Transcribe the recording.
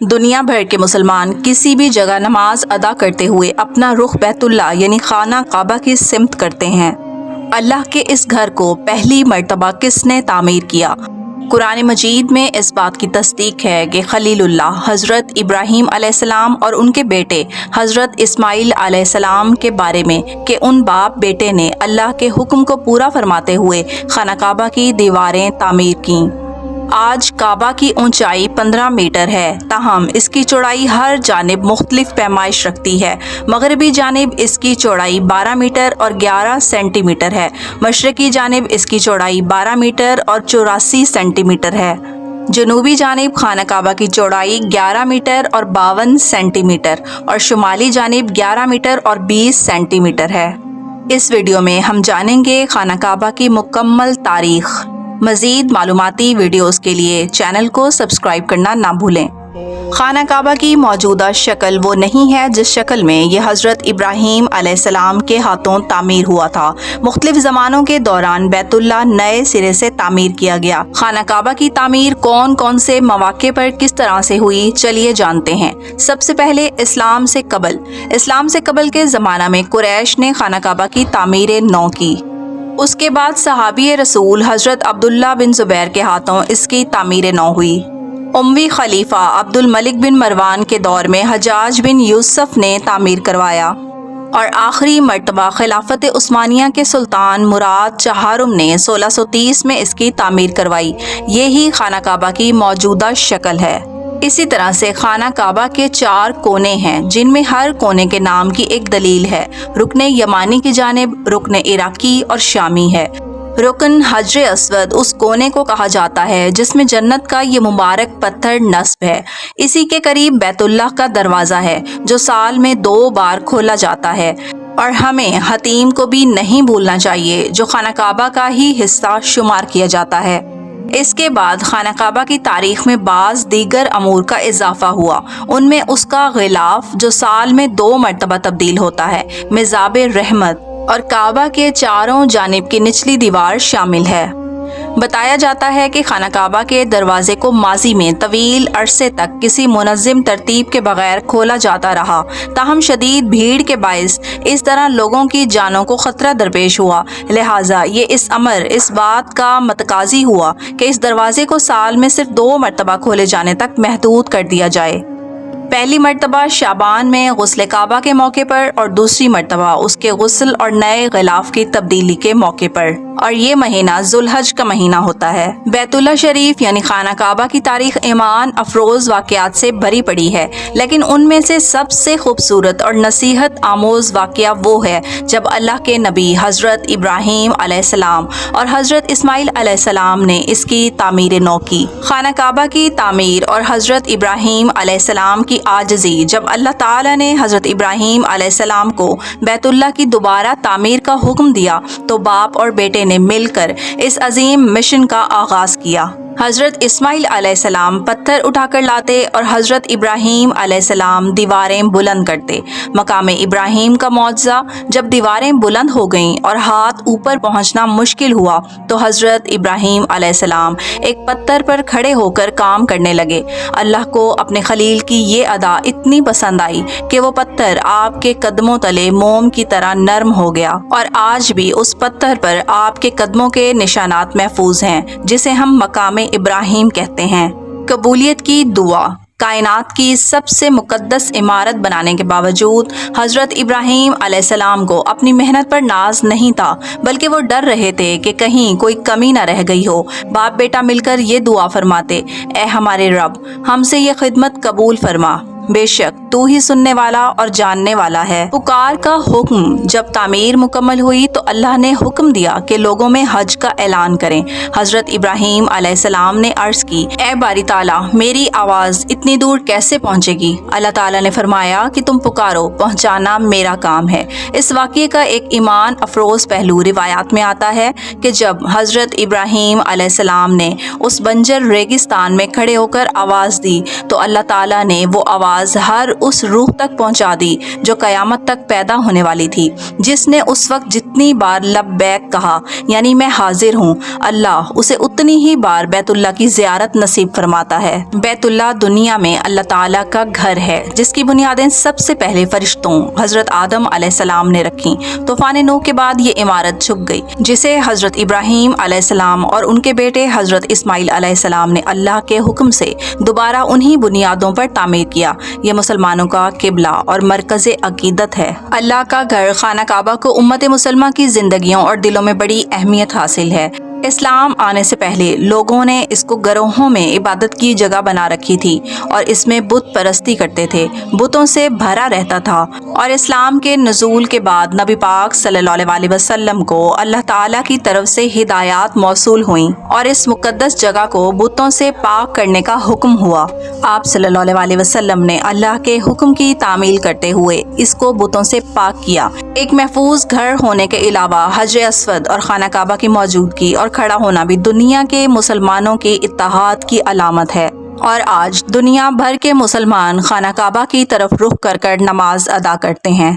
دنیا بھر کے مسلمان کسی بھی جگہ نماز ادا کرتے ہوئے اپنا رخ بیت اللہ یعنی خانہ کعبہ کی سمت کرتے ہیں۔ اللہ کے اس گھر کو پہلی مرتبہ کس نے تعمیر کیا؟ قرآن مجید میں اس بات کی تصدیق ہے کہ خلیل اللہ حضرت ابراہیم علیہ السلام اور ان کے بیٹے حضرت اسماعیل علیہ السلام کے بارے میں کہ ان باپ بیٹے نے اللہ کے حکم کو پورا فرماتے ہوئے خانہ کعبہ کی دیواریں تعمیر کیں۔ آج کعبہ کی اونچائی 15 میٹر ہے، تاہم اس کی چوڑائی ہر جانب مختلف پیمائش رکھتی ہے۔ مغربی جانب اس کی چوڑائی 12 میٹر اور 11 سینٹی میٹر ہے، مشرقی جانب اس کی چوڑائی 12 میٹر اور 84 سینٹی میٹر ہے، جنوبی جانب خانہ کعبہ کی چوڑائی 11 میٹر اور 52 سینٹی میٹر اور شمالی جانب 11 میٹر اور 20 سینٹی میٹر ہے۔ اس ویڈیو میں ہم جانیں گے خانہ کعبہ کی مکمل تاریخ۔ مزید معلوماتی ویڈیوز کے لیے چینل کو سبسکرائب کرنا نہ بھولیں۔ خانہ کعبہ کی موجودہ شکل وہ نہیں ہے جس شکل میں یہ حضرت ابراہیم علیہ السلام کے ہاتھوں تعمیر ہوا تھا۔ مختلف زمانوں کے دوران بیت اللہ نئے سرے سے تعمیر کیا گیا۔ خانہ کعبہ کی تعمیر کون کون سے مواقع پر کس طرح سے ہوئی، چلیے جانتے ہیں۔ سب سے پہلے اسلام سے قبل کے زمانہ میں قریش نے خانہ کعبہ کی تعمیر نو کی۔ اس کے بعد صحابی رسول حضرت عبداللہ بن زبیر کے ہاتھوں اس کی تعمیر نو ہوئی۔ اموی خلیفہ عبد الملک بن مروان کے دور میں حجاج بن یوسف نے تعمیر کروایا اور آخری مرتبہ خلافت عثمانیہ کے سلطان مراد چہارم نے 1630 میں اس کی تعمیر کروائی۔ یہی خانہ کعبہ کی موجودہ شکل ہے۔ اسی طرح سے خانہ کعبہ کے 4 کونے ہیں جن میں ہر کونے کے نام کی ایک دلیل ہے۔ رکن یمانی کی جانب، رکن عراقی اور شامی ہے۔ رکن حجر اسود اس کونے کو کہا جاتا ہے جس میں جنت کا یہ مبارک پتھر نصب ہے۔ اسی کے قریب بیت اللہ کا دروازہ ہے جو سال میں 2 بار کھولا جاتا ہے، اور ہمیں حتیم کو بھی نہیں بھولنا چاہیے جو خانہ کعبہ کا ہی حصہ شمار کیا جاتا ہے۔ اس کے بعد خانہ کعبہ کی تاریخ میں بعض دیگر امور کا اضافہ ہوا۔ ان میں اس کا غلاف جو سال میں 2 مرتبہ تبدیل ہوتا ہے، مزاب رحمت اور کعبہ کے چاروں جانب کی نچلی دیوار شامل ہے۔ بتایا جاتا ہے کہ خانہ کعبہ کے دروازے کو ماضی میں طویل عرصے تک کسی منظم ترتیب کے بغیر کھولا جاتا رہا، تاہم شدید بھیڑ کے باعث اس طرح لوگوں کی جانوں کو خطرہ درپیش ہوا، لہٰذا یہ امر اس بات کا متقاضی ہوا کہ اس دروازے کو سال میں صرف 2 مرتبہ کھولے جانے تک محدود کر دیا جائے۔ پہلی مرتبہ شعبان میں غسل کعبہ کے موقع پر اور دوسری مرتبہ اس کے غسل اور نئے غلاف کی تبدیلی کے موقع پر، اور یہ مہینہ ذوالحج کا مہینہ ہوتا ہے۔ بیت اللہ شریف یعنی خانہ کعبہ کی تاریخ ایمان افروز واقعات سے بھری پڑی ہے، لیکن ان میں سے سب سے خوبصورت اور نصیحت آموز واقعہ وہ ہے جب اللہ کے نبی حضرت ابراہیم علیہ السلام اور حضرت اسماعیل علیہ السلام نے اس کی تعمیر نو کی۔ خانہ کعبہ کی تعمیر اور حضرت ابراہیم علیہ السلام کی عاجزی۔ جب اللہ تعالیٰ نے حضرت ابراہیم علیہ السلام کو بیت اللہ کی دوبارہ تعمیر کا حکم دیا تو باپ اور بیٹے نے مل کر اس عظیم مشن کا آغاز کیا۔ حضرت اسماعیل علیہ السلام پتھر اٹھا کر لاتے اور حضرت ابراہیم علیہ السلام دیواریں بلند کرتے۔ مقام ابراہیم کا معجزہ، جب دیواریں بلند ہو گئیں اور ہاتھ اوپر پہنچنا مشکل ہوا تو حضرت ابراہیم علیہ السلام ایک پتھر پر کھڑے ہو کر کام کرنے لگے۔ اللہ کو اپنے خلیل کی یہ ادا اتنی پسند آئی کہ وہ پتھر آپ کے قدموں تلے موم کی طرح نرم ہو گیا، اور آج بھی اس پتھر پر آپ کے قدموں کے نشانات محفوظ ہیں، جسے ہم مقام ابراہیم کہتے ہیں۔ قبولیت کی دعا۔ کائنات کی سب سے مقدس عمارت بنانے کے باوجود حضرت ابراہیم علیہ السلام کو اپنی محنت پر ناز نہیں تھا، بلکہ وہ ڈر رہے تھے کہ کہیں کوئی کمی نہ رہ گئی ہو۔ باپ بیٹا مل کر یہ دعا فرماتے: اے ہمارے رب، ہم سے یہ خدمت قبول فرما، بے شک تو ہی سننے والا اور جاننے والا ہے۔ پکار کا حکم۔ جب تعمیر مکمل ہوئی تو اللہ نے حکم دیا کہ لوگوں میں حج کا اعلان کریں۔ حضرت ابراہیم علیہ السلام نے عرض کی: اے باری تعالیٰ، میری آواز اتنی دور کیسے پہنچے گی؟ اللہ تعالیٰ نے فرمایا کہ تم پکارو، پہنچانا میرا کام ہے۔ اس واقعے کا ایک ایمان افروز پہلو روایات میں آتا ہے کہ جب حضرت ابراہیم علیہ السلام نے اس بنجر ریگستان میں کھڑے ہو کر آواز دی تو اللہ تعالیٰ نے وہ آواز آواز ہر اس روح تک پہنچا دی جو قیامت تک پیدا ہونے والی تھی، جس نے اس وقت جتنی بار لبیک کہا یعنی میں حاضر ہوں، اللہ اسے اتنی ہی بار بیت اللہ کی زیارت نصیب فرماتا ہے۔ بیت اللہ دنیا میں اللہ تعالیٰ کا گھر ہے جس کی بنیادیں سب سے پہلے فرشتوں حضرت آدم علیہ السلام نے رکھی۔ طوفان نوح کے بعد یہ عمارت جھک گئی، جسے حضرت ابراہیم علیہ السلام اور ان کے بیٹے حضرت اسماعیل علیہ السلام نے اللہ کے حکم سے دوبارہ انہی بنیادوں پر تعمیر کیا۔ یہ مسلمانوں کا قبلہ اور مرکز عقیدت ہے۔ اللہ کا گھر خانہ کعبہ کو امت مسلمہ کی زندگیوں اور دلوں میں بڑی اہمیت حاصل ہے۔ اسلام آنے سے پہلے لوگوں نے اس کو گروہوں میں عبادت کی جگہ بنا رکھی تھی اور اس میں بت پرستی کرتے تھے، بتوں سے بھرا رہتا تھا، اور اسلام کے نزول کے بعد نبی پاک صلی اللہ علیہ وسلم کو اللہ تعالیٰ کی طرف سے ہدایات موصول ہوئیں اور اس مقدس جگہ کو بتوں سے پاک کرنے کا حکم ہوا۔ آپ صلی اللہ علیہ وسلم نے اللہ کے حکم کی تعمیل کرتے ہوئے اس کو بتوں سے پاک کیا۔ ایک محفوظ گھر ہونے کے علاوہ حجر اسود اور خانہ کعبہ کی موجودگی اور کھڑا ہونا بھی دنیا کے مسلمانوں کے اتحاد کی علامت ہے، اور آج دنیا بھر کے مسلمان خانہ کعبہ کی طرف رخ کر نماز ادا کرتے ہیں۔